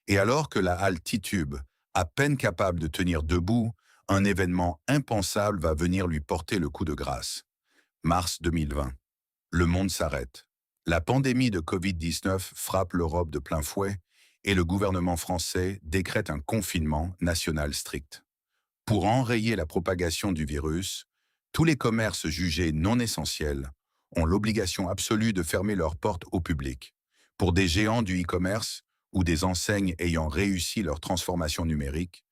Et alors que la halle titube, à peine capable de tenir debout, un événement impensable va venir lui porter le coup de grâce. Mars 2020. Le monde s'arrête. La pandémie de Covid-19 frappe l'Europe de plein fouet et le gouvernement français décrète un confinement national strict. Pour enrayer la propagation du virus, tous les commerces jugés non essentiels ont l'obligation absolue de fermer leurs portes au public. Pour des géants du e-commerce ou des enseignes ayant réussi leur transformation numérique,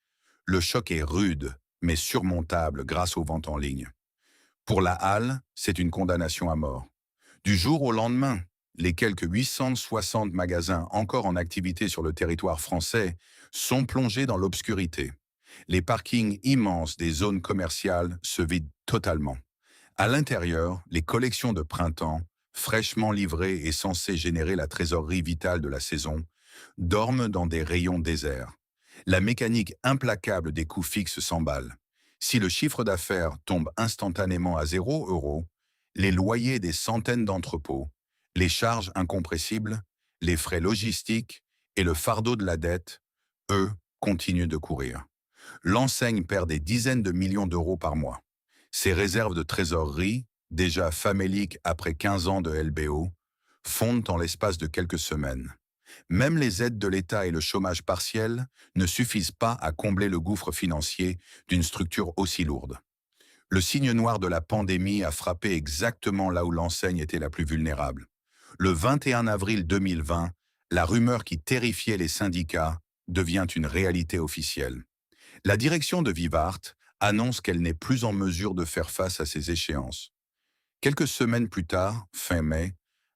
le choc est rude, mais surmontable grâce aux ventes en ligne. Pour la halle, c'est une condamnation à mort. Du jour au lendemain, les quelques 860 magasins encore en activité sur le territoire français sont plongés dans l'obscurité. Les parkings immenses des zones commerciales se vident totalement. À l'intérieur, les collections de printemps, fraîchement livrées et censées générer la trésorerie vitale de la saison, dorment dans des rayons déserts. La mécanique implacable des coûts fixes s'emballe. Si le chiffre d'affaires tombe instantanément à 0 €, les loyers des centaines d'entrepôts, les charges incompressibles, les frais logistiques et le fardeau de la dette, eux, continuent de courir. L'enseigne perd des dizaines de millions d'euros par mois. Ses réserves de trésorerie, déjà faméliques après 15 ans de LBO, fondent en l'espace de quelques semaines. Même les aides de l'État et le chômage partiel ne suffisent pas à combler le gouffre financier d'une structure aussi lourde. Le signe noir de la pandémie a frappé exactement là où l'enseigne était la plus vulnérable. Le 21 avril 2020, la rumeur qui terrifiait les syndicats devient une réalité officielle. La direction de Vivart annonce qu'elle n'est plus en mesure de faire face à ces échéances. Quelques semaines plus tard, fin mai,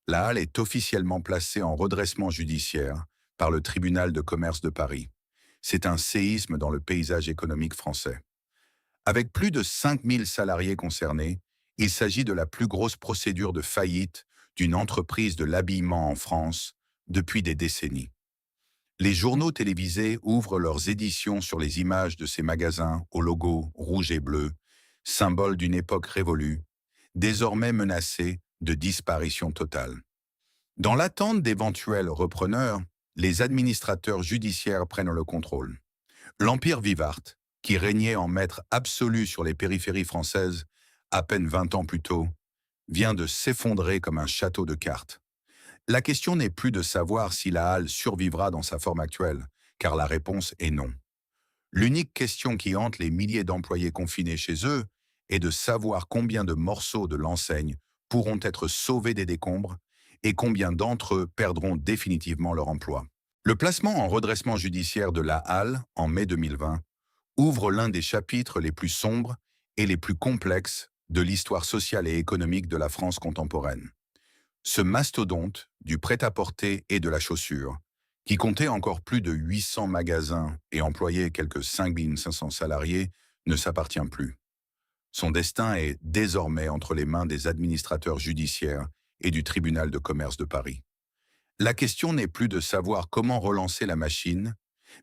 la halle est officiellement placée en redressement judiciaire par le tribunal de commerce de Paris. C'est un séisme dans le paysage économique français. Avec plus de 5000 salariés concernés, il s'agit de la plus grosse procédure de faillite d'une entreprise de l'habillement en France depuis des décennies. Les journaux télévisés ouvrent leurs éditions sur les images de ces magasins au logo rouge et bleu, symbole d'une époque révolue, désormais menacée de disparition totale. Dans l'attente d'éventuels repreneurs, les administrateurs judiciaires prennent le contrôle. L'Empire Vivart, qui régnait en maître absolu sur les périphéries françaises à peine 20 ans plus tôt, vient de s'effondrer comme un château de cartes. La question n'est plus de savoir si la halle survivra dans sa forme actuelle, car la réponse est non. L'unique question qui hante les milliers d'employés confinés chez eux est de savoir combien de morceaux de l'enseigne pourront être sauvés des décombres et combien d'entre eux perdront définitivement leur emploi. Le placement en redressement judiciaire de la halle, en mai 2020, ouvre l'un des chapitres les plus sombres et les plus complexes de l'histoire sociale et économique de la France contemporaine. Ce mastodonte du prêt-à-porter et de la chaussure, qui comptait encore plus de 800 magasins et employait quelques 5500 salariés, ne s'appartient plus. Son destin est désormais entre les mains des administrateurs judiciaires et du tribunal de commerce de Paris. La question n'est plus de savoir comment relancer la machine,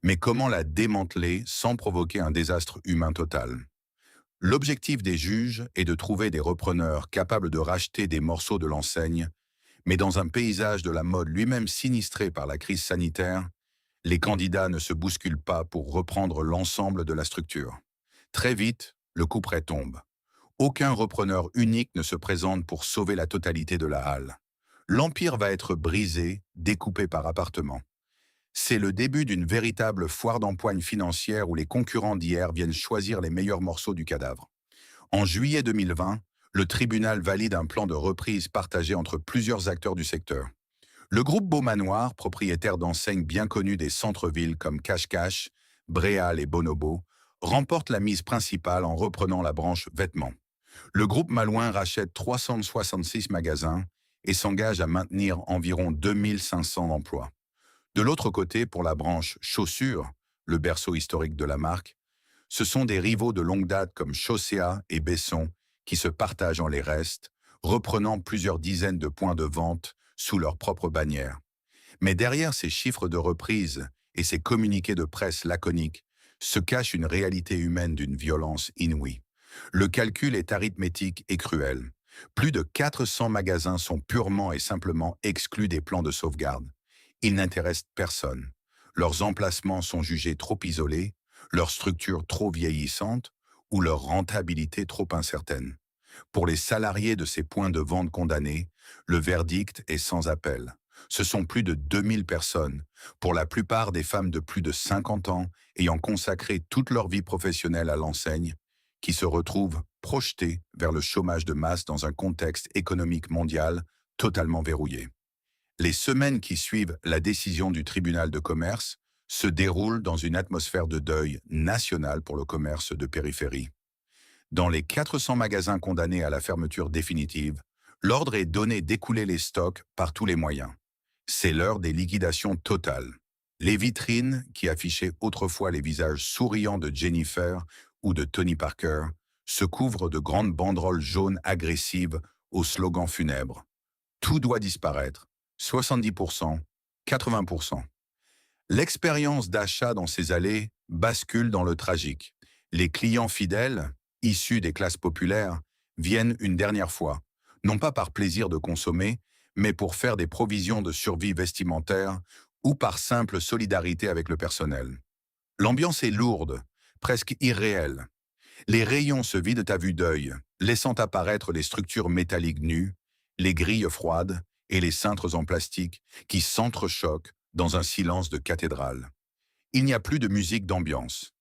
mais comment la démanteler sans provoquer un désastre humain total. L'objectif des juges est de trouver des repreneurs capables de racheter des morceaux de l'enseigne, mais dans un paysage de la mode lui-même sinistré par la crise sanitaire, les candidats ne se bousculent pas pour reprendre l'ensemble de la structure. Très vite, le couperet tombe. Aucun repreneur unique ne se présente pour sauver la totalité de la halle. L'empire va être brisé, découpé par appartements. C'est le début d'une véritable foire d'empoigne financière où les concurrents d'hier viennent choisir les meilleurs morceaux du cadavre. En juillet 2020, le tribunal valide un plan de reprise partagé entre plusieurs acteurs du secteur. Le groupe Beaumanoir, propriétaire d'enseignes bien connues des centres-villes comme Cache-Cache, Bréal et Bonobo, remporte la mise principale en reprenant la branche vêtements. Le groupe Malouin rachète 366 magasins et s'engage à maintenir environ 2500 emplois. De l'autre côté, pour la branche chaussures, le berceau historique de la marque, ce sont des rivaux de longue date comme Chaussea et Besson qui se partagent en les restes, reprenant plusieurs dizaines de points de vente sous leur propre bannière. Mais derrière ces chiffres de reprise et ces communiqués de presse laconiques se cache une réalité humaine d'une violence inouïe. Le calcul est arithmétique et cruel. Plus de 400 magasins sont purement et simplement exclus des plans de sauvegarde. Ils n'intéressent personne. Leurs emplacements sont jugés trop isolés, leur structure trop vieillissante ou leur rentabilité trop incertaine. Pour les salariés de ces points de vente condamnés, le verdict est sans appel. Ce sont plus de 2000 personnes, pour la plupart des femmes de plus de 50 ans ayant consacré toute leur vie professionnelle à l'enseigne, qui se retrouvent projetées vers le chômage de masse dans un contexte économique mondial totalement verrouillé. Les semaines qui suivent la décision du tribunal de commerce se déroulent dans une atmosphère de deuil national pour le commerce de périphérie. Dans les 400 magasins condamnés à la fermeture définitive, l'ordre est donné d'écouler les stocks par tous les moyens. C'est l'heure des liquidations totales. Les vitrines, qui affichaient autrefois les visages souriants de Jennifer ou de Tony Parker, se couvrent de grandes banderoles jaunes agressives au slogan funèbre. Tout doit disparaître. 70%, 80%. L'expérience d'achat dans ces allées bascule dans le tragique. Les clients fidèles, issus des classes populaires, viennent une dernière fois, non pas par plaisir de consommer, mais pour faire des provisions de survie vestimentaire ou par simple solidarité avec le personnel. L'ambiance est lourde, presque irréelle. Les rayons se vident à vue d'œil, laissant apparaître les structures métalliques nues, les grilles froides et les cintres en plastique qui s'entrechoquent dans un silence de cathédrale. Il n'y a plus de musique d'ambiance.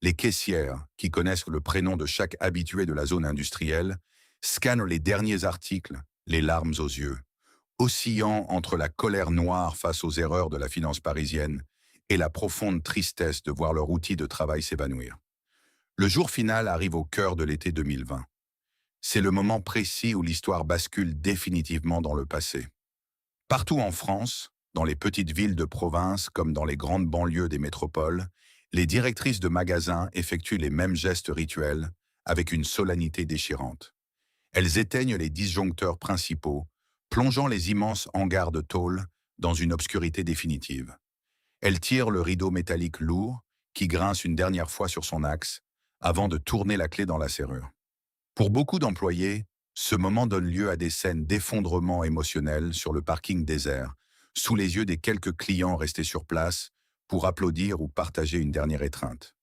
Les caissières, qui connaissent le prénom de chaque habitué de la zone industrielle, scannent les derniers articles, les larmes aux yeux, oscillant entre la colère noire face aux erreurs de la finance parisienne et la profonde tristesse de voir leur outil de travail s'évanouir. Le jour final arrive au cœur de l'été 2020. C'est le moment précis où l'histoire bascule définitivement dans le passé. Partout en France, dans les petites villes de province comme dans les grandes banlieues des métropoles, les directrices de magasins effectuent les mêmes gestes rituels avec une solennité déchirante. Elles éteignent les disjoncteurs principaux, plongeant les immenses hangars de tôle dans une obscurité définitive. Elles tirent le rideau métallique lourd qui grince une dernière fois sur son axe avant de tourner la clé dans la serrure. Pour beaucoup d'employés, ce moment donne lieu à des scènes d'effondrement émotionnel sur le parking désert, sous les yeux des quelques clients restés sur place pour applaudir ou partager une dernière étreinte.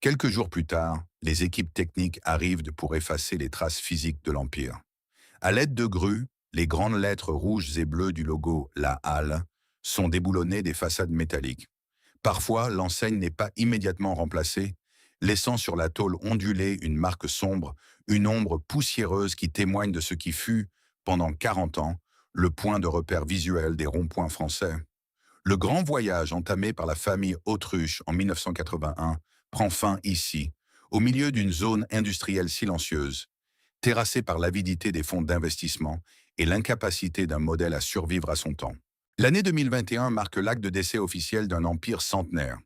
Quelques jours plus tard, les équipes techniques arrivent pour effacer les traces physiques de l'Empire. À l'aide de grues, les grandes lettres rouges et bleues du logo La Halle sont déboulonnées des façades métalliques. Parfois, l'enseigne n'est pas immédiatement remplacée, laissant sur la tôle ondulée une marque sombre, une ombre poussiéreuse qui témoigne de ce qui fut, pendant 40 ans, le point de repère visuel des ronds-points français. Le grand voyage entamé par la famille Autruche en 1981 prend fin ici, au milieu d'une zone industrielle silencieuse, terrassée par l'avidité des fonds d'investissement et l'incapacité d'un modèle à survivre à son temps. L'année 2021 marque l'acte de décès officiel d'un empire centenaire.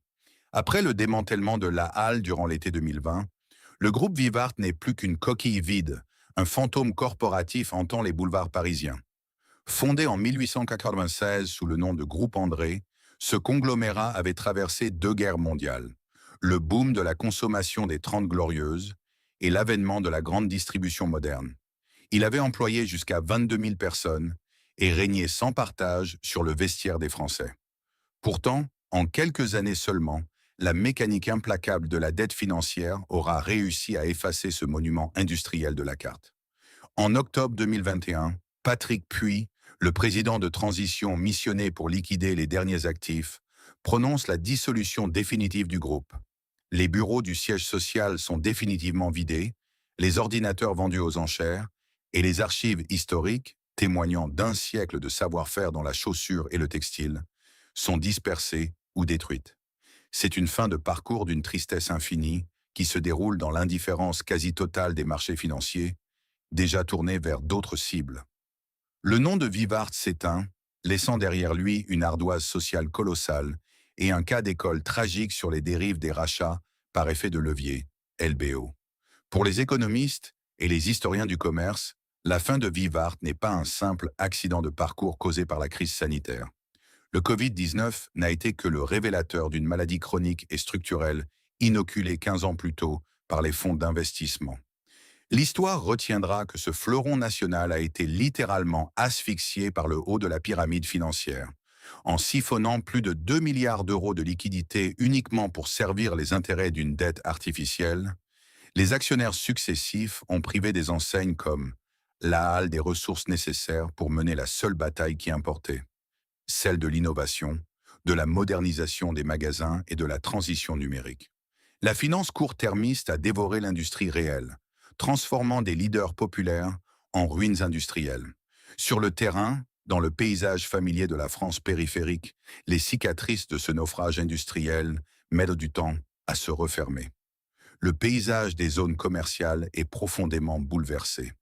Après le démantèlement de la Halle durant l'été 2020, le groupe Vivart n'est plus qu'une coquille vide, un fantôme corporatif hantant les boulevards parisiens. Fondé en 1896 sous le nom de Groupe André, ce conglomérat avait traversé 2 guerres mondiales, le boom de la consommation des 30 Glorieuses et l'avènement de la grande distribution moderne. Il avait employé jusqu'à 22 000 personnes et régné sans partage sur le vestiaire des Français. Pourtant, en quelques années seulement, la mécanique implacable de la dette financière aura réussi à effacer ce monument industriel de la carte. En octobre 2021, Patrick Puy, le président de transition missionné pour liquider les derniers actifs, prononce la dissolution définitive du groupe. Les bureaux du siège social sont définitivement vidés, les ordinateurs vendus aux enchères et les archives historiques, témoignant d'un siècle de savoir-faire dans la chaussure et le textile, sont dispersées ou détruites. C'est une fin de parcours d'une tristesse infinie qui se déroule dans l'indifférence quasi totale des marchés financiers déjà tourné vers d'autres cibles. Le nom de Vivart s'éteint, laissant derrière lui une ardoise sociale colossale et un cas d'école tragique sur les dérives des rachats par effet de levier, LBO. Pour les économistes et les historiens du commerce, la fin de Vivart n'est pas un simple accident de parcours causé par la crise sanitaire. Le Covid-19 n'a été que le révélateur d'une maladie chronique et structurelle inoculée 15 ans plus tôt par les fonds d'investissement. L'histoire retiendra que ce fleuron national a été littéralement asphyxié par le haut de la pyramide financière, en siphonnant plus de 2 milliards d'euros de liquidités uniquement pour servir les intérêts d'une dette artificielle. Les actionnaires successifs ont privé des enseignes comme la halle des ressources nécessaires pour mener la seule bataille qui importait, celle de l'innovation, de la modernisation des magasins et de la transition numérique. La finance court-termiste a dévoré l'industrie réelle, transformant des leaders populaires en ruines industrielles. Sur le terrain, dans le paysage familier de la France périphérique, les cicatrices de ce naufrage industriel mettent du temps à se refermer. Le paysage des zones commerciales est profondément bouleversé.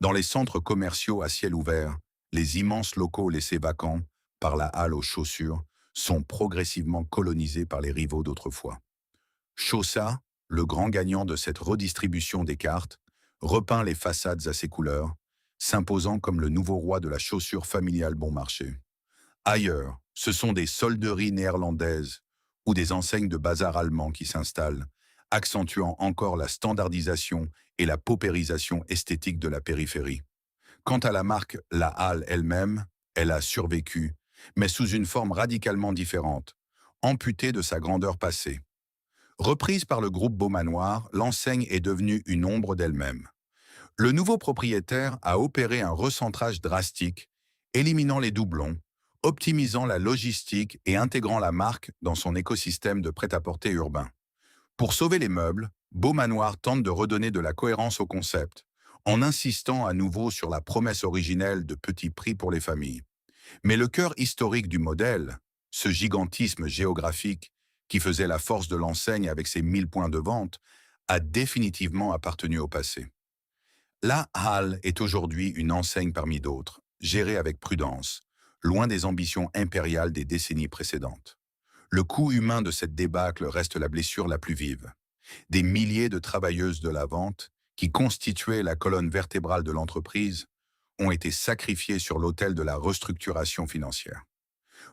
Dans les centres commerciaux à ciel ouvert, les immenses locaux laissés vacants par la halle aux chaussures sont progressivement colonisés par les rivaux d'autrefois. Chaussa, le grand gagnant de cette redistribution des cartes, repeint les façades à ses couleurs, s'imposant comme le nouveau roi de la chaussure familiale bon marché. Ailleurs, ce sont des solderies néerlandaises ou des enseignes de bazar allemand qui s'installent, accentuant encore la standardisation et la paupérisation esthétique de la périphérie. Quant à la marque La Halle elle-même, elle a survécu, mais sous une forme radicalement différente, amputée de sa grandeur passée. Reprise par le groupe Beaumanoir, l'enseigne est devenue une ombre d'elle-même. Le nouveau propriétaire a opéré un recentrage drastique, éliminant les doublons, optimisant la logistique et intégrant la marque dans son écosystème de prêt-à-porter urbain. Pour sauver les meubles, Beaumanoir tente de redonner de la cohérence au concept, en insistant à nouveau sur la promesse originelle de petits prix pour les familles. Mais le cœur historique du modèle, ce gigantisme géographique qui faisait la force de l'enseigne avec ses 1000 points de vente, a définitivement appartenu au passé. La Halle est aujourd'hui une enseigne parmi d'autres, gérée avec prudence, loin des ambitions impériales des décennies précédentes. Le coût humain de cette débâcle reste la blessure la plus vive. Des milliers de travailleuses de la vente, qui constituaient la colonne vertébrale de l'entreprise, ont été sacrifiées sur l'autel de la restructuration financière.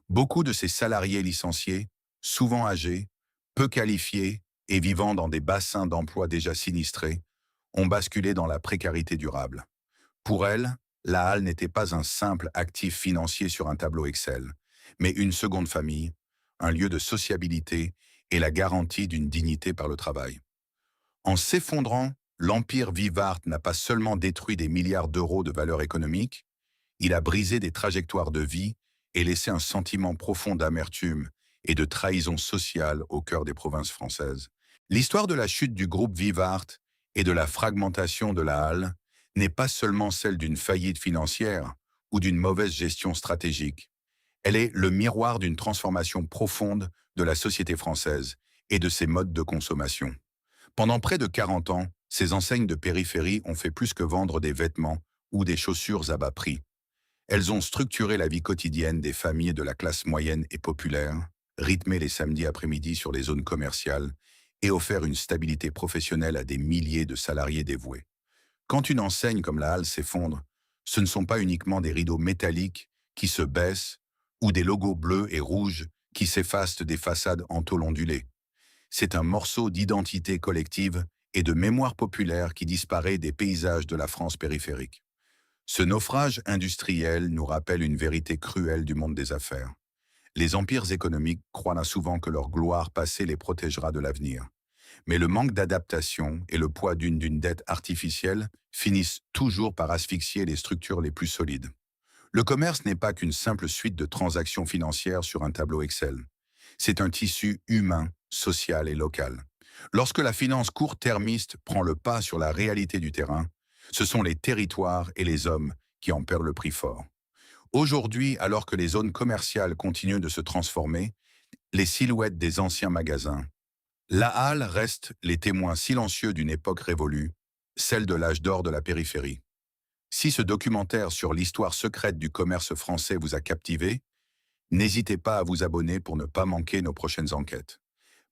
Beaucoup de ces salariés licenciés, souvent âgés, peu qualifiés et vivant dans des bassins d'emploi déjà sinistrés, ont basculé dans la précarité durable. Pour elles, la halle n'était pas un simple actif financier sur un tableau Excel, mais une seconde famille, un lieu de sociabilité et la garantie d'une dignité par le travail. En s'effondrant, l'empire Vivart n'a pas seulement détruit des milliards d'euros de valeur économique, il a brisé des trajectoires de vie et laissé un sentiment profond d'amertume et de trahison sociale au cœur des provinces françaises. L'histoire de la chute du groupe Vivart et de la fragmentation de la halle n'est pas seulement celle d'une faillite financière ou d'une mauvaise gestion stratégique. Elle est le miroir d'une transformation profonde de la société française et de ses modes de consommation. Pendant près de 40 ans, ces enseignes de périphérie ont fait plus que vendre des vêtements ou des chaussures à bas prix. Elles ont structuré la vie quotidienne des familles de la classe moyenne et populaire, rythmé les samedis après-midi sur les zones commerciales et offert une stabilité professionnelle à des milliers de salariés dévoués. Quand une enseigne comme la Halle s'effondre, ce ne sont pas uniquement des rideaux métalliques qui se baissent ou des logos bleus et rouges qui s'effacent des façades en tôle ondulée. C'est un morceau d'identité collective et de mémoire populaire qui disparaît des paysages de la France périphérique. Ce naufrage industriel nous rappelle une vérité cruelle du monde des affaires. Les empires économiques croient souvent que leur gloire passée les protégera de l'avenir. Mais le manque d'adaptation et le poids d'une dette artificielle finissent toujours par asphyxier les structures les plus solides. Le commerce n'est pas qu'une simple suite de transactions financières sur un tableau Excel. C'est un tissu humain, social et local. Lorsque la finance court-termiste prend le pas sur la réalité du terrain, ce sont les territoires et les hommes qui en paient le prix fort. Aujourd'hui, alors que les zones commerciales continuent de se transformer, les silhouettes des anciens magasins, la halle reste les témoins silencieux d'une époque révolue, celle de l'âge d'or de la périphérie. Si ce documentaire sur l'histoire secrète du commerce français vous a captivé, n'hésitez pas à vous abonner pour ne pas manquer nos prochaines enquêtes.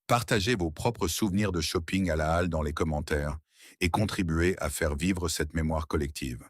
Partagez vos propres souvenirs de shopping à la halle dans les commentaires et contribuez à faire vivre cette mémoire collective.